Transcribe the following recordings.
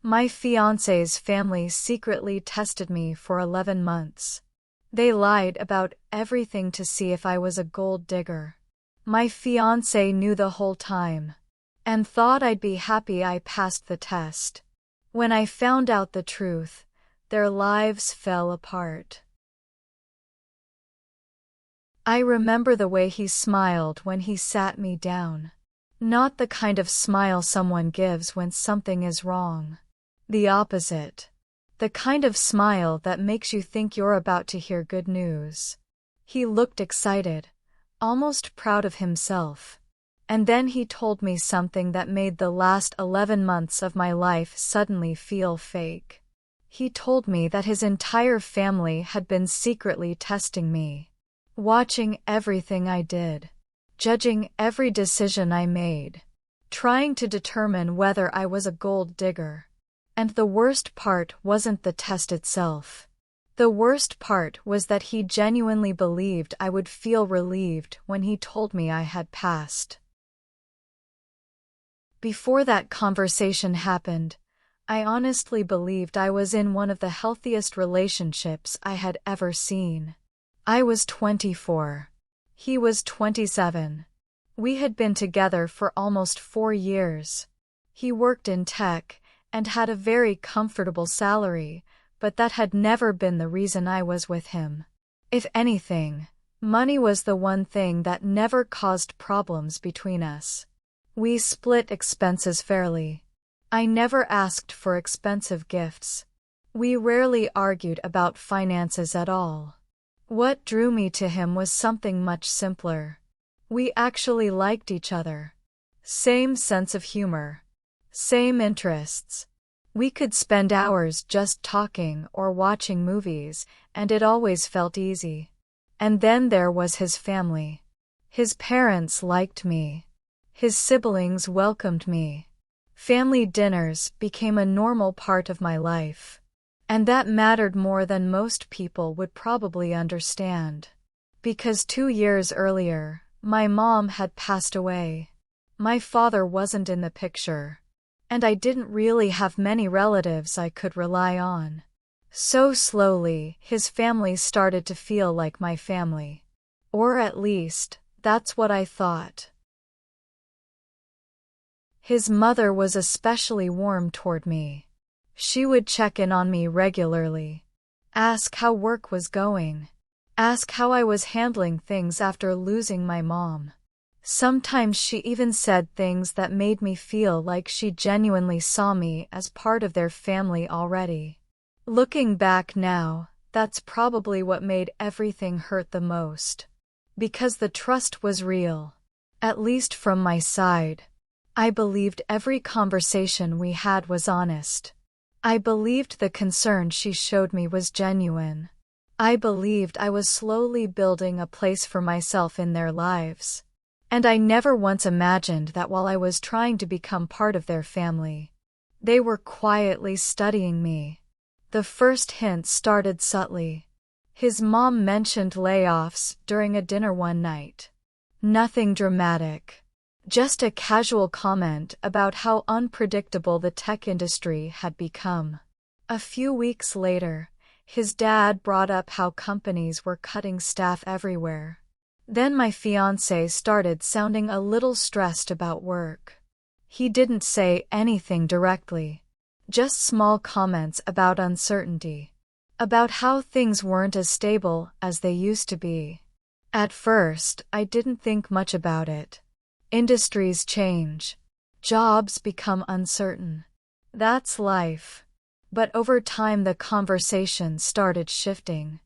My fiancé's family secretly tested me for 11 months. They lied about everything to see if I was a gold digger. My fiancé knew the whole time and thought I'd be happy I passed the test. When I found out the truth, their lives fell apart. I remember the way he smiled when he sat me down. Not the kind of smile someone gives when something is wrong. The opposite. The kind of smile that makes you think you're about to hear good news. He looked excited, almost proud of himself. And then he told me something that made the last 11 months of my life suddenly feel fake. He told me that his entire family had been secretly testing me, watching everything I did, judging every decision I made, trying to determine whether I was a gold digger. And the worst part wasn't the test itself. The worst part was that he genuinely believed I would feel relieved when he told me I had passed. Before that conversation happened, I honestly believed I was in one of the healthiest relationships I had ever seen. I was 24. He was 27. We had been together for almost 4 years. He worked in tech and had a very comfortable salary, but that had never been the reason I was with him. If anything, money was the one thing that never caused problems between us. We split expenses fairly. I never asked for expensive gifts. We rarely argued about finances at all. What drew me to him was something much simpler. We actually liked each other. Same sense of humor. Same interests. We could spend hours just talking or watching movies, and it always felt easy. And then there was his family. His parents liked me. His siblings welcomed me. Family dinners became a normal part of my life. And that mattered more than most people would probably understand. Because 2 years earlier, my mom had passed away. My father wasn't in the picture. And I didn't really have many relatives I could rely on. So slowly, his family started to feel like my family. Or at least, that's what I thought. His mother was especially warm toward me. She would check in on me regularly, ask how work was going, ask how I was handling things after losing my mom. Sometimes she even said things that made me feel like she genuinely saw me as part of their family already. Looking back now, that's probably what made everything hurt the most. Because the trust was real. At least from my side. I believed every conversation we had was honest. I believed the concern she showed me was genuine. I believed I was slowly building a place for myself in their lives. And I never once imagined that while I was trying to become part of their family, they were quietly studying me. The first hint started subtly. His mom mentioned layoffs during a dinner one night. Nothing dramatic. Just a casual comment about how unpredictable the tech industry had become. A few weeks later, his dad brought up how companies were cutting staff everywhere. Then my fiancé started sounding a little stressed about work. He didn't say anything directly. Just small comments about uncertainty. About how things weren't as stable as they used to be. At first, I didn't think much about it. Industries change. Jobs become uncertain. That's life. But over time the conversation started shifting.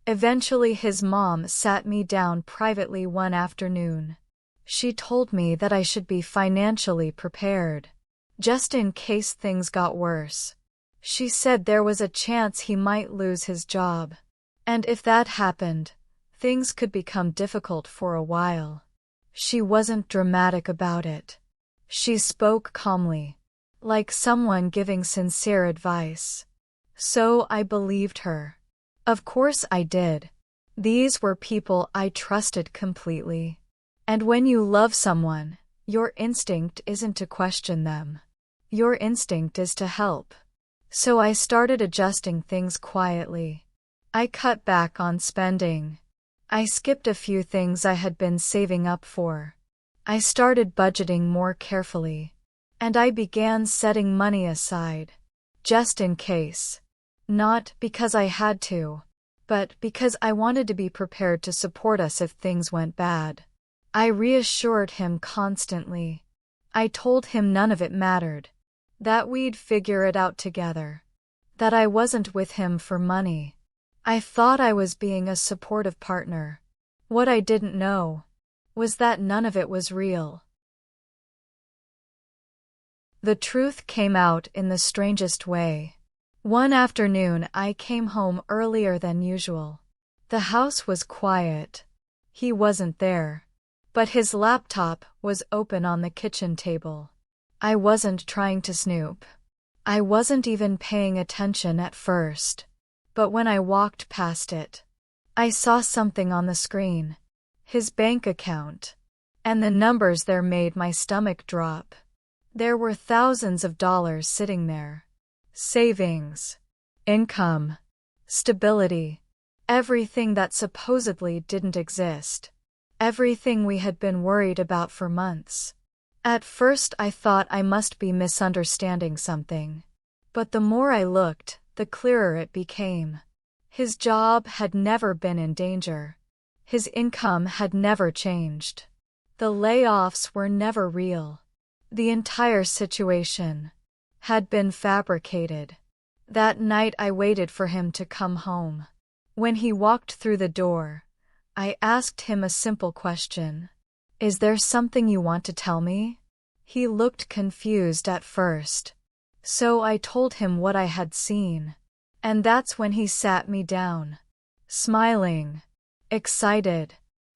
Eventually his mom sat me down privately one afternoon. She told me that I should be financially prepared, just in case things got worse. She said there was a chance he might lose his job. And if that happened, things could become difficult for a while. She wasn't dramatic about it. She spoke calmly, like someone giving sincere advice. So I believed her. Of course I did. These were people I trusted completely. And when you love someone, your instinct isn't to question them. Your instinct is to help. So I started adjusting things quietly. I cut back on spending. I skipped a few things I had been saving up for. I started budgeting more carefully. And I began setting money aside. Just in case. Not because I had to, but because I wanted to be prepared to support us if things went bad. I reassured him constantly. I told him none of it mattered. That we'd figure it out together. That I wasn't with him for money. I thought I was being a supportive partner. What I didn't know was that none of it was real. The truth came out in the strangest way. One afternoon I came home earlier than usual. The house was quiet. He wasn't there. But his laptop was open on the kitchen table. I wasn't trying to snoop. I wasn't even paying attention at first. But when I walked past it, I saw something on the screen. His bank account. And the numbers there made my stomach drop. There were thousands of dollars sitting there. Savings. Income. Stability. Everything that supposedly didn't exist. Everything we had been worried about for months. At first I thought I must be misunderstanding something. But the more I looked, the clearer it became. His job had never been in danger. His income had never changed. The layoffs were never real. The entire situation had been fabricated. That night I waited for him to come home. When he walked through the door, I asked him a simple question. Is there something you want to tell me? He looked confused at first. So I told him what I had seen. And that's when he sat me down. Smiling. Excited.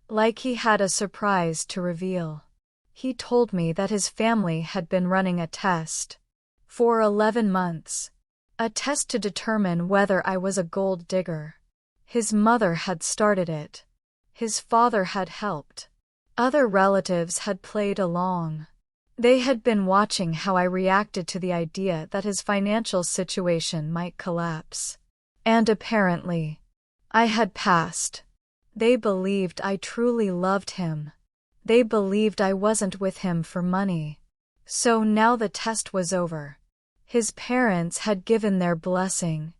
Like he had a surprise to reveal. He told me that his family had been running a test. For 11 months. A test to determine whether I was a gold digger. His mother had started it. His father had helped. Other relatives had played along. They had been watching how I reacted to the idea that his financial situation might collapse. And apparently, I had passed. They believed I truly loved him. They believed I wasn't with him for money. So now the test was over. His parents had given their blessing.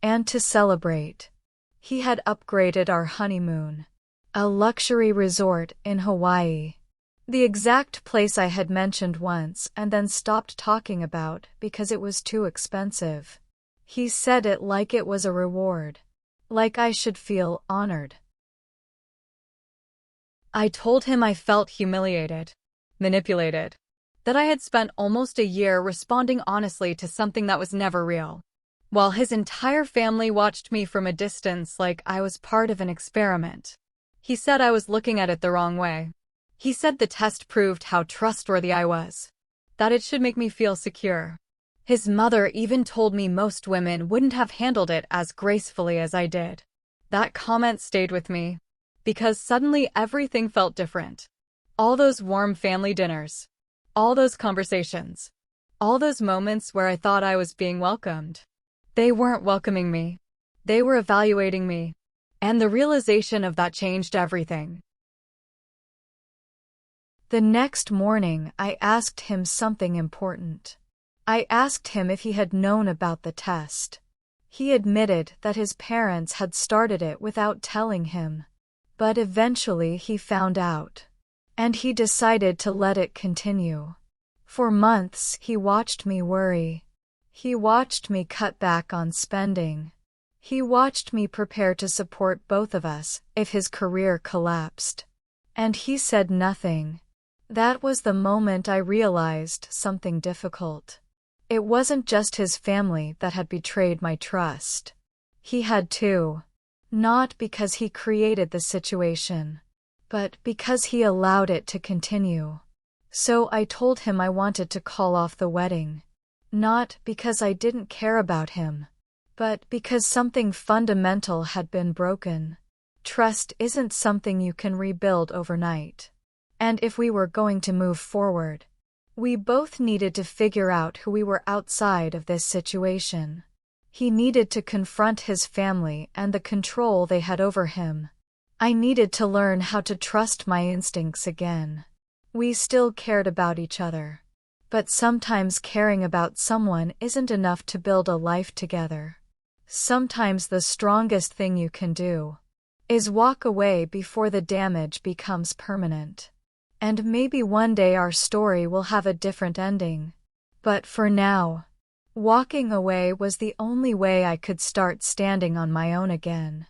And to celebrate, he had upgraded our honeymoon. A luxury resort in Hawaii. The exact place I had mentioned once and then stopped talking about because it was too expensive. He said it like it was a reward. Like I should feel honored. I told him I felt humiliated, manipulated, that I had spent almost a year responding honestly to something that was never real, while his entire family watched me from a distance like I was part of an experiment. He said I was looking at it the wrong way. He said the test proved how trustworthy I was, that it should make me feel secure. His mother even told me most women wouldn't have handled it as gracefully as I did. That comment stayed with me. Because suddenly everything felt different. All those warm family dinners. All those conversations. All those moments where I thought I was being welcomed. They weren't welcoming me. They were evaluating me. And the realization of that changed everything. The next morning I asked him something important. I asked him if he had known about the test. He admitted that his parents had started it without telling him. But eventually he found out. And he decided to let it continue. For months he watched me worry. He watched me cut back on spending. He watched me prepare to support both of us if his career collapsed. And he said nothing. That was the moment I realized something difficult. It wasn't just his family that had betrayed my trust. He had too. Not because he created the situation, but because he allowed it to continue. So I told him I wanted to call off the wedding. Not because I didn't care about him, but because something fundamental had been broken. Trust isn't something you can rebuild overnight. And if we were going to move forward, we both needed to figure out who we were outside of this situation. He needed to confront his family and the control they had over him. I needed to learn how to trust my instincts again. We still cared about each other. But sometimes caring about someone isn't enough to build a life together. Sometimes the strongest thing you can do is walk away before the damage becomes permanent. And maybe one day our story will have a different ending. But for now, walking away was the only way I could start standing on my own again.